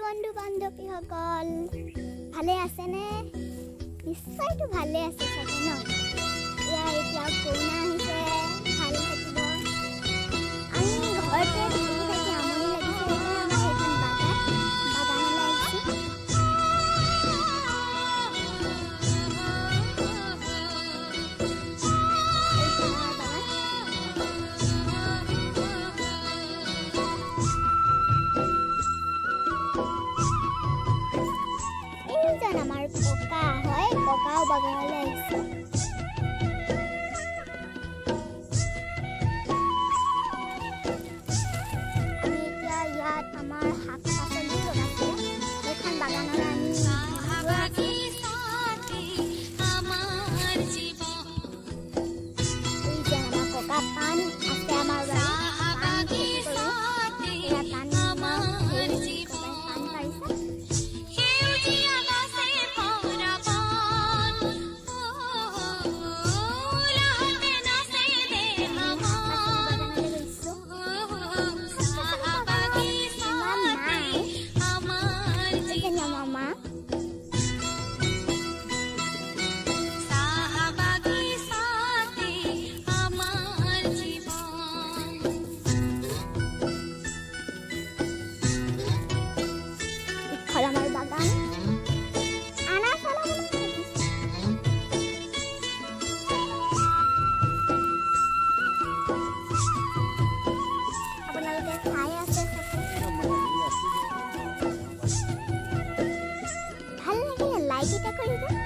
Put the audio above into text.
বন্ধু বান্ধৱীসকল ভালে আছেনে? নিশ্চয়তো ভালে আছে চাগে ন? এয়া এতিয়া কৰোণা আহিছে, ভাল থাকিব। আমি ঘৰতে থাকি থাকি আমনি লাগিছে, আমাৰ সেইখন বাগানলৈ আহিছোঁ। এইজন আমাৰ ককা হয়, ককাও বাগানলৈ আহিছে। আমি এতিয়া ইয়াত আমাৰ শাক পাচলি লগাইছিলে, সেইখন বাগানলৈ আমি এইজন আমাৰ ককা পাণ আছে আমাৰ বাৰীত, পাণ পাৰিছে। আমাৰ বাগান আপোনালোকে চাই আছে ভাল লাগিলে লাইক এটা কৰিব।